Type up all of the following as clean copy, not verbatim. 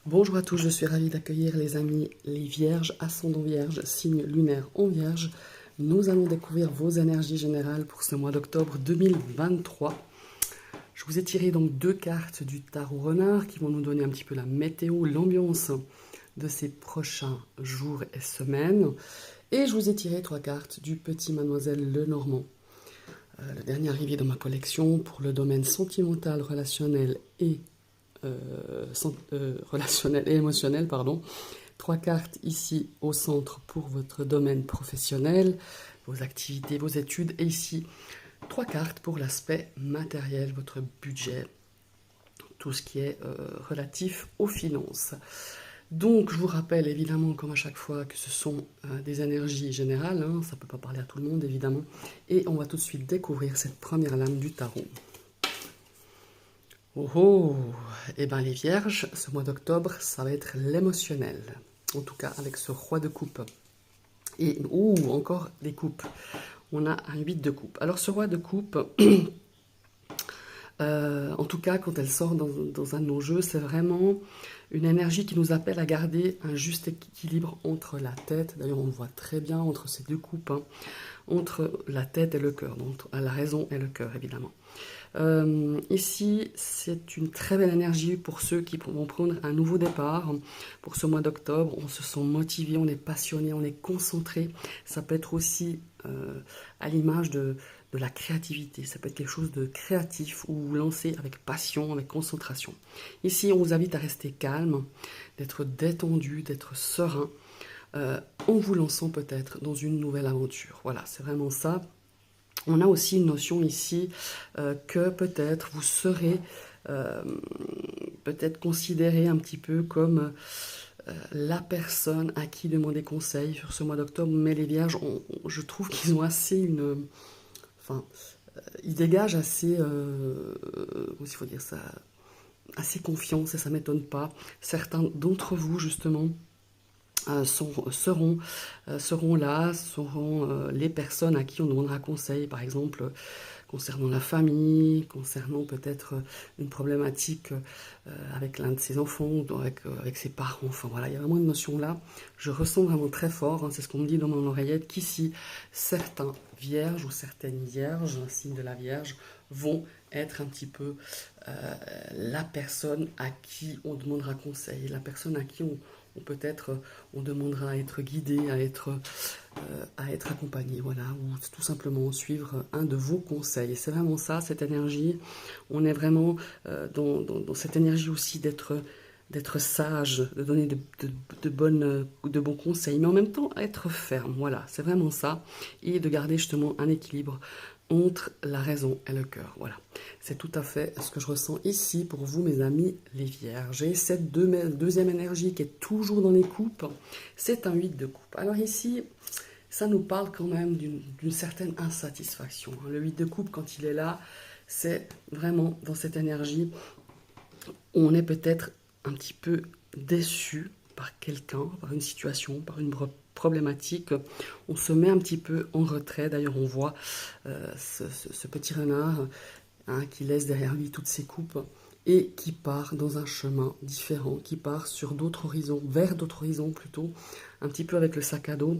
Bonjour à tous, je suis ravie d'accueillir les amis, les vierges, ascendant vierge, signe lunaire en vierge. Nous allons découvrir vos énergies générales pour ce mois d'octobre 2023. Je vous ai tiré donc deux cartes du tarot renard qui vont nous donner un petit peu la météo, l'ambiance de ces prochains jours et semaines. Et je vous ai tiré trois cartes du petit mademoiselle Lenormand. Le dernier arrivé dans ma collection pour le domaine sentimental, relationnel et émotionnel, pardon. Trois cartes ici au centre pour votre domaine professionnel, vos activités, vos études. Et ici, trois cartes pour l'aspect matériel, votre budget, tout ce qui est relatif aux finances. Donc, je vous rappelle évidemment, comme à chaque fois, que ce sont des énergies générales. Ça ne peut pas parler à tout le monde, évidemment. Et on va tout de suite découvrir cette première lame du tarot. Oh oh, eh bien les vierges, ce mois d'octobre, ça va être l'émotionnel. En tout cas, avec ce roi de coupe. Et, encore des coupes. On a un 8 de coupe. Alors ce roi de coupe, en tout cas, quand elle sort dans un de nos jeux, c'est vraiment une énergie qui nous appelle à garder un juste équilibre entre la tête, d'ailleurs on le voit très bien entre ces deux coupes, entre la tête et le cœur, donc la raison et le cœur évidemment. Ici, c'est une très belle énergie pour ceux qui vont prendre un nouveau départ. Pour ce mois d'octobre, on se sent motivé, on est passionné, on est concentré. Ça peut être aussi à l'image de la créativité. Ça peut être quelque chose de créatif ou vous lancez avec passion, avec concentration. Ici, on vous invite à rester calme, d'être détendu, d'être serein, en vous lançant peut-être dans une nouvelle aventure. Voilà, c'est vraiment ça. On a aussi une notion ici que peut-être vous serez peut-être considéré un petit peu comme la personne à qui demander conseil sur ce mois d'octobre. Mais les vierges, je trouve qu'ils ont assez une... Enfin, ils dégagent assez... comment il faut dire ça, assez confiance et ça ne m'étonne pas. Certains d'entre vous, justement, seront là, seront les personnes à qui on demandera conseil, par exemple concernant la famille, concernant peut-être une problématique avec l'un de ses enfants, ou avec ses parents. Enfin voilà, il y a vraiment une notion là. Je ressens vraiment très fort, c'est ce qu'on me dit dans mon oreillette, qu'ici, certains vierges ou certaines vierges, un signe de la vierge, vont être un petit peu la personne à qui on demandera conseil, la personne à qui on peut-être on demandera à être guidé, à être accompagné, voilà, ou tout simplement suivre un de vos conseils. Et c'est vraiment ça, cette énergie. On est vraiment dans cette énergie aussi d'être sage, de donner de bons conseils, mais en même temps être ferme. Voilà, c'est vraiment ça. Et de garder justement un équilibre entre la raison et le cœur. Voilà, c'est tout à fait ce que je ressens ici pour vous, mes amis les vierges. Et cette deuxième énergie qui est toujours dans les coupes, c'est un 8 de coupe. Alors ici, ça nous parle quand même d'une certaine insatisfaction. Le 8 de coupe, quand il est là, c'est vraiment dans cette énergie où on est peut-être un petit peu déçu par quelqu'un, par une situation, par une problématique. On se met un petit peu en retrait. D'ailleurs, on voit ce petit renard qui laisse derrière lui toutes ses coupes et qui part dans un chemin différent, qui part sur d'autres horizons, vers d'autres horizons plutôt, un petit peu avec le sac à dos.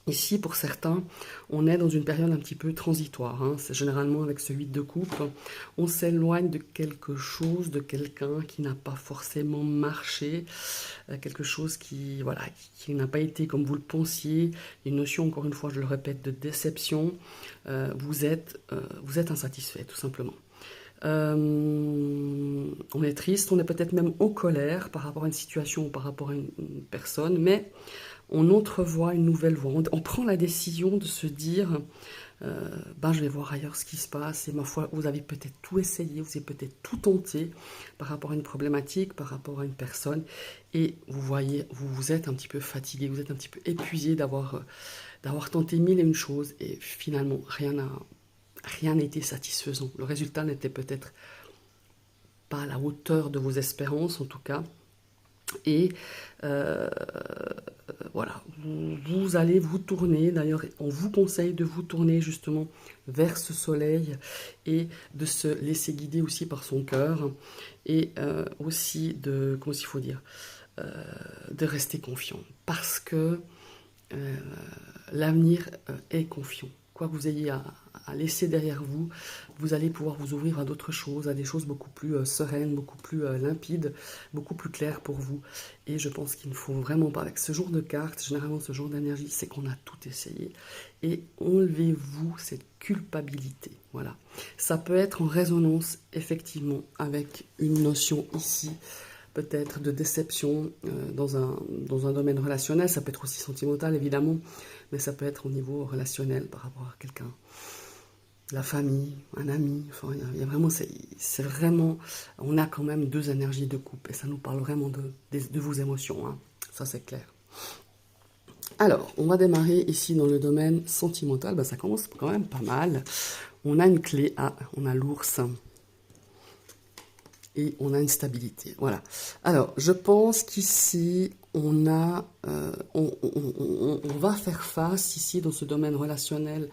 Ici, pour certains, on est dans une période un petit peu transitoire. C'est généralement avec ce 8 de coupe. On s'éloigne de quelque chose, de quelqu'un qui n'a pas forcément marché, quelque chose qui, voilà, qui n'a pas été comme vous le pensiez. Une notion, encore une fois, je le répète, de déception. Vous êtes insatisfait, tout simplement. On est triste, on est peut-être même en colère par rapport à une situation ou par rapport à une personne, mais on entrevoit une nouvelle voie. On prend la décision de se dire je vais voir ailleurs ce qui se passe. Et ma foi, vous avez peut-être tout essayé, vous avez peut-être tout tenté par rapport à une problématique, par rapport à une personne. Et vous voyez, vous êtes un petit peu fatigué, vous êtes un petit peu épuisé d'avoir tenté mille et une choses. Et finalement, rien n'a été satisfaisant. Le résultat n'était peut-être pas à la hauteur de vos espérances, en tout cas. Et voilà, vous allez vous tourner, d'ailleurs on vous conseille de vous tourner justement vers ce soleil et de se laisser guider aussi par son cœur et aussi de, comment il faut dire, de rester confiant parce que l'avenir est confiant. Quoi que vous ayez à laisser derrière vous, vous allez pouvoir vous ouvrir à d'autres choses, à des choses beaucoup plus sereines, beaucoup plus limpides, beaucoup plus claires pour vous. Et je pense qu'il ne faut vraiment pas, avec ce genre de cartes, généralement ce genre d'énergie, c'est qu'on a tout essayé. Et enlevez-vous cette culpabilité. Voilà. Ça peut être en résonance, effectivement, avec une notion ici, peut-être de déception dans un domaine relationnel. Ça peut être aussi sentimental, évidemment, mais ça peut être au niveau relationnel par rapport à quelqu'un. La famille, un ami, enfin, il y a vraiment, c'est vraiment, on a quand même deux énergies de couple, et ça nous parle vraiment de vos émotions, hein. Ça c'est clair. Alors, on va démarrer ici dans le domaine sentimental, ça commence quand même pas mal. On a une clé A, on a l'ours, et on a une stabilité. Voilà. Alors, je pense qu'ici, on a, on va faire face ici dans ce domaine relationnel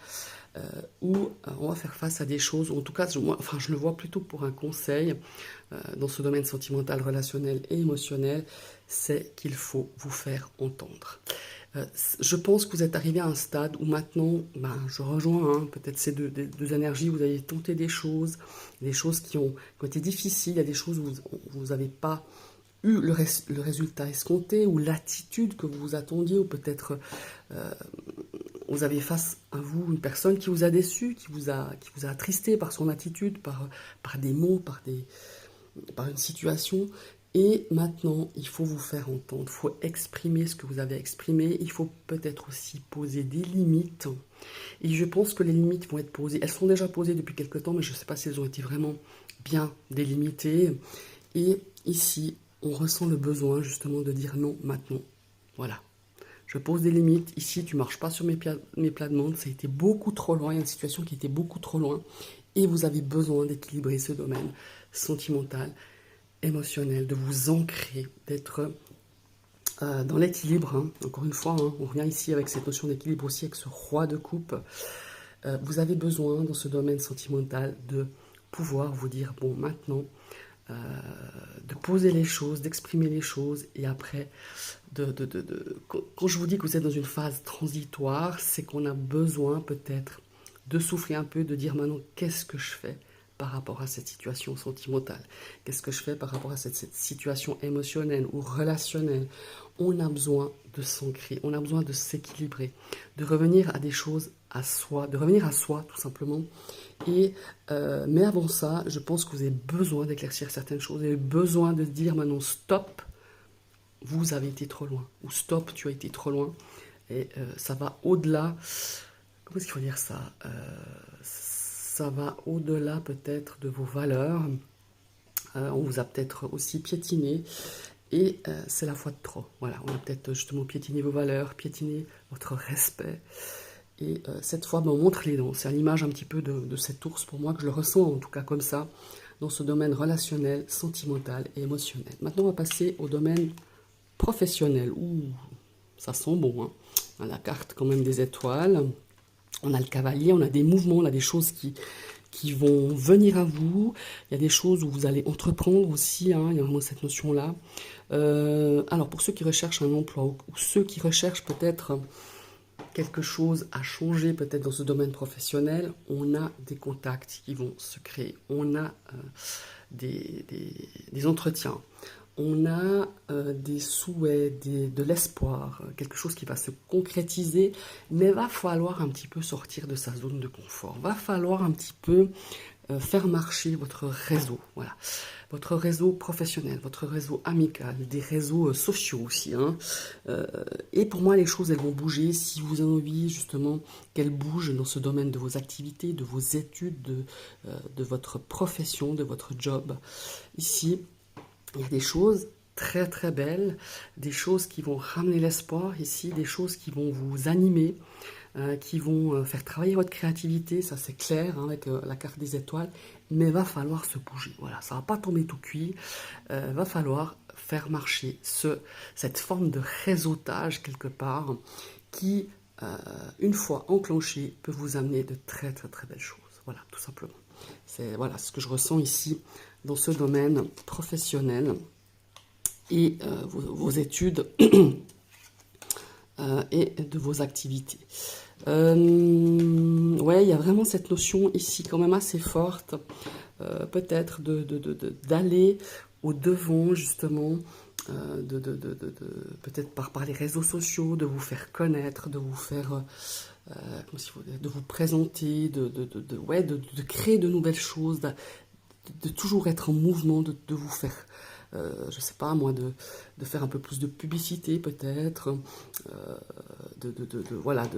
où on va faire face à des choses, ou en tout cas, je le vois plutôt pour un conseil dans ce domaine sentimental, relationnel et émotionnel, c'est qu'il faut vous faire entendre. Je pense que vous êtes arrivé à un stade où maintenant, je rejoins peut-être ces deux énergies, vous avez tenté des choses qui ont été difficiles, il y a des choses où vous n'avez pas eu le résultat escompté, ou l'attitude que vous vous attendiez, ou peut-être vous avez face à vous une personne qui vous a déçu, qui vous a attristé par son attitude, par des mots, par une situation. Et maintenant, il faut vous faire entendre, il faut exprimer ce que vous avez exprimé, il faut peut-être aussi poser des limites. Et je pense que les limites vont être posées, elles sont déjà posées depuis quelque temps, mais je ne sais pas si elles ont été vraiment bien délimitées. Et ici, on ressent le besoin justement de dire non maintenant. Voilà. Je pose des limites. Ici, tu ne marches pas sur mes plates-bandes. Ça a été beaucoup trop loin. Il y a une situation qui était beaucoup trop loin. Et vous avez besoin d'équilibrer ce domaine sentimental, émotionnel, de vous ancrer, d'être dans l'équilibre. Hein. Encore une fois, on revient ici avec cette notion d'équilibre aussi, avec ce roi de coupe. Vous avez besoin, dans ce domaine sentimental, de pouvoir vous dire, bon, maintenant, de poser les choses, d'exprimer les choses, et après, quand je vous dis que vous êtes dans une phase transitoire, c'est qu'on a besoin peut-être de souffler un peu, de dire maintenant, qu'est-ce que je fais par rapport à cette situation sentimentale? Qu'est-ce que je fais par rapport à cette situation émotionnelle ou relationnelle? On a besoin de s'ancrer, on a besoin de s'équilibrer, de revenir à des choses à soi, de revenir à soi tout simplement. Et, mais avant ça, je pense que vous avez besoin d'éclaircir certaines choses, vous avez besoin de dire maintenant stop, vous avez été trop loin, ou stop, tu as été trop loin. Et ça va au-delà, comment est-ce qu'il faut dire ça? Ça va au-delà peut-être de vos valeurs. On vous a peut-être aussi piétiné. Et c'est la fois de trop. Voilà, on a peut-être justement piétiné vos valeurs, piétiné votre respect. Et cette fois, on montre les dents. C'est à l'image un petit peu de cet ours, pour moi, que je le ressens en tout cas comme ça, dans ce domaine relationnel, sentimental et émotionnel. Maintenant, on va passer au domaine professionnel. Ouh, ça sent bon, hein. On a la carte quand même des étoiles. On a le cavalier, on a des mouvements, on a des choses qui vont venir à vous. Il y a des choses où vous allez entreprendre aussi, hein, il y a vraiment cette notion-là. Alors, pour ceux qui recherchent un emploi, ou ceux qui recherchent peut-être quelque chose à changer, peut-être dans ce domaine professionnel, on a des contacts qui vont se créer. On a des entretiens. On a des souhaits, de l'espoir, quelque chose qui va se concrétiser, mais va falloir un petit peu sortir de sa zone de confort. Va falloir un petit peu faire marcher votre réseau, voilà. Votre réseau professionnel, votre réseau amical, des réseaux sociaux aussi, hein. Et pour moi, les choses, elles vont bouger si vous avez envie justement qu'elles bougent dans ce domaine de vos activités, de vos études, de votre profession, de votre job. Ici, il y a des choses très très belles, des choses qui vont ramener l'espoir ici, des choses qui vont vous animer, qui vont faire travailler votre créativité, ça c'est clair, hein, avec la carte des étoiles, mais va falloir se bouger, voilà, ça va pas tomber tout cuit, va falloir faire marcher cette forme de réseautage quelque part qui, une fois enclenchée, peut vous amener de très très très belles choses. Voilà, tout simplement. C'est voilà, ce que je ressens ici dans ce domaine professionnel et vos études et de vos activités. Ouais, il y a vraiment cette notion ici quand même assez forte, peut-être d'aller au devant justement, peut-être par les réseaux sociaux, de vous faire connaître, de vous faire, de vous présenter, ouais, de créer de nouvelles choses, de toujours être en mouvement, de vous faire, je sais pas moi, de faire un peu plus de publicité peut-être, voilà,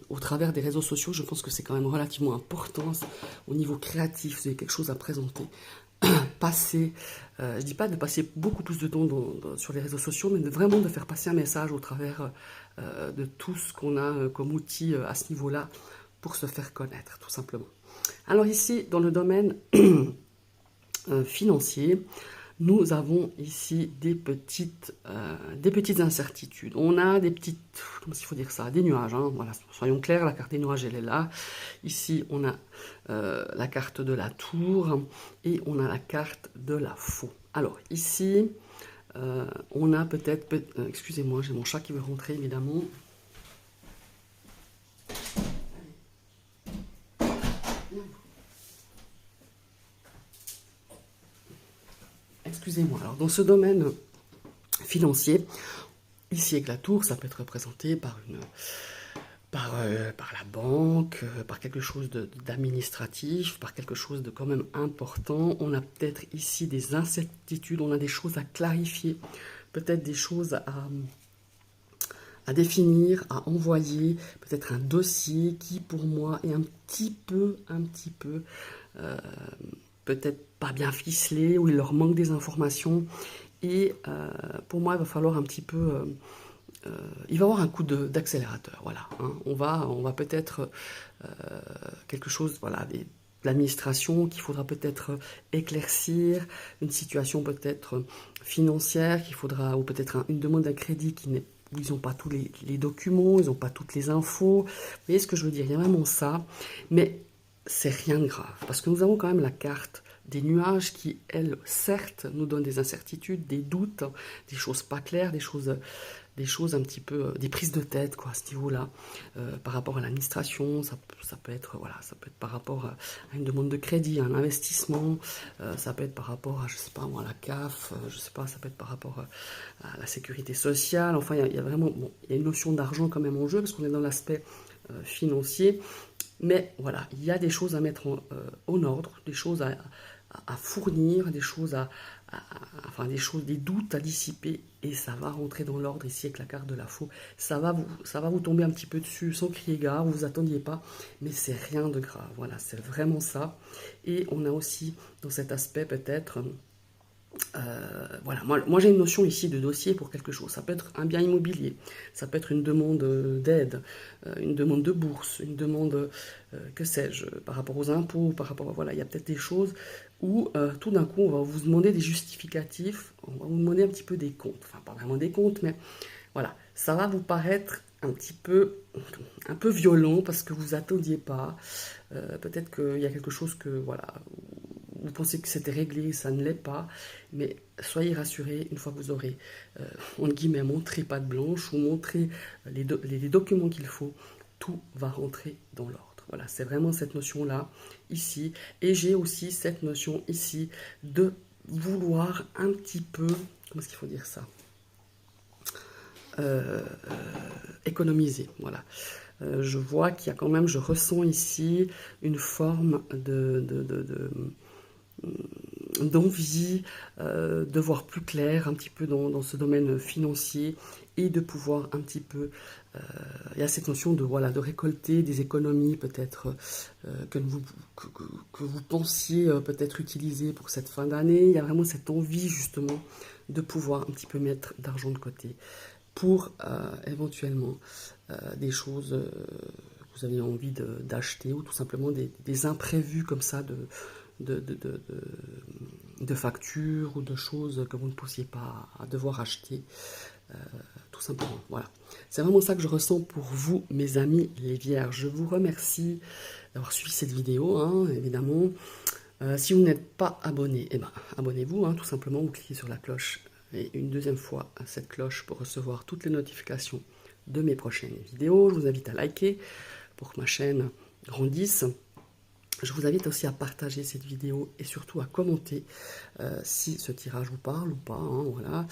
au travers des réseaux sociaux. Je pense que c'est quand même relativement important au niveau créatif. Vous avez quelque chose à présenter. Passer, je dis pas de passer beaucoup plus de temps sur les réseaux sociaux, mais vraiment de faire passer un message au travers de tout ce qu'on a comme outil à ce niveau-là pour se faire connaître, tout simplement. Alors ici, dans le domaine financier, nous avons ici des petites incertitudes. On a des petites, comment il faut dire ça, des nuages. Hein, voilà, soyons clairs, la carte des nuages, elle est là. Ici, on a la carte de la tour et on a la carte de la faux. Alors ici, on a peut-être, excusez-moi, j'ai mon chat qui veut rentrer évidemment. Excusez-moi. Alors, dans ce domaine financier, ici avec la tour, ça peut être représenté par la banque, par quelque chose d'administratif, par quelque chose de quand même important. On a peut-être ici des incertitudes, on a des choses à clarifier, peut-être des choses à définir, à envoyer, peut-être un dossier qui pour moi est un petit peu, peut-être pas bien ficelé, où il leur manque des informations. Et pour moi, il va falloir un petit peu... il va y avoir un coup d'accélérateur, voilà. Hein. On va peut-être quelque chose, voilà, de l'administration qu'il faudra peut-être éclaircir, une situation peut-être financière qu'il faudra, ou peut-être une demande d'un crédit où ils n'ont pas tous les documents, ils n'ont pas toutes les infos. Vous voyez ce que je veux dire? Il y a vraiment ça, mais c'est rien de grave, parce que nous avons quand même la carte des nuages qui, elles, certes, nous donnent des incertitudes, des doutes, des choses pas claires, des choses un petit peu, des prises de tête, quoi, à ce niveau-là, par rapport à l'administration. Ça peut être, voilà, ça peut être par rapport à une demande de crédit, à un investissement, ça peut être par rapport à, je sais pas moi, à la CAF, je sais pas, ça peut être par rapport à la sécurité sociale. Enfin, il y a vraiment, bon, il y a une notion d'argent quand même en jeu, parce qu'on est dans l'aspect financier. Mais voilà, il y a des choses à mettre en ordre, des choses à fournir, des choses enfin des doutes à dissiper, et ça va rentrer dans l'ordre ici avec la carte de la faux. Ça va vous tomber un petit peu dessus sans crier gare, vous vous attendiez pas, mais c'est rien de grave. Voilà, c'est vraiment ça. Et on a aussi dans cet aspect peut-être voilà, moi j'ai une notion ici de dossier pour quelque chose. Ça peut être un bien immobilier, ça peut être une demande d'aide, une demande de bourse, une demande, que sais-je, par rapport aux impôts, par rapport, voilà, il y a peut-être des choses où tout d'un coup on va vous demander des justificatifs, on va vous demander un petit peu des comptes, enfin pas vraiment des comptes, mais voilà, ça va vous paraître un peu violent parce que vous attendiez pas, peut-être qu'il y a quelque chose que, voilà, vous pensez que c'était réglé, ça ne l'est pas, mais soyez rassurés, une fois que vous aurez, entre guillemets, montré patte blanche ou montré les documents qu'il faut, tout va rentrer dans l'ordre. Voilà, c'est vraiment cette notion-là, ici. Et j'ai aussi cette notion ici de vouloir un petit peu, comment est-ce qu'il faut dire ça, économiser, voilà. Je vois qu'il y a quand même, je ressens ici une forme d'envie de voir plus clair un petit peu dans ce domaine financier et de pouvoir un petit peu, il y a cette notion de, voilà, de récolter des économies peut-être que vous pensiez peut-être utiliser pour cette fin d'année. Il y a vraiment cette envie justement de pouvoir un petit peu mettre d'argent de côté pour éventuellement des choses que vous avez envie d'acheter, ou tout simplement des imprévus comme ça de factures ou de choses que vous ne poussiez pas devoir acheter, tout simplement. Voilà. C'est vraiment ça que je ressens pour vous, mes amis les vierges. Je vous remercie d'avoir suivi cette vidéo, hein, évidemment. Si vous n'êtes pas abonné, eh ben, abonnez-vous, hein, tout simplement. Vous cliquez sur la cloche et une deuxième fois cette cloche pour recevoir toutes les notifications de mes prochaines vidéos. Je vous invite à liker pour que ma chaîne grandisse. Je vous invite aussi à partager cette vidéo et surtout à commenter si ce tirage vous parle ou pas, hein, voilà.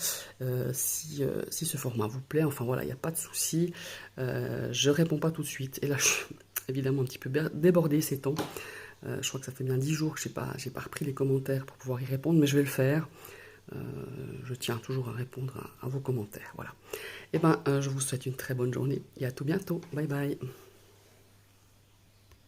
Si ce format vous plaît, enfin voilà, il n'y a pas de souci. Je réponds pas tout de suite et là je suis évidemment un petit peu débordée ces temps. Je crois que ça fait bien 10 jours que j'ai pas repris les commentaires pour pouvoir y répondre, mais je vais le faire. Je tiens toujours à répondre à vos commentaires, voilà. Et ben, je vous souhaite une très bonne journée et à tout bientôt. Bye bye.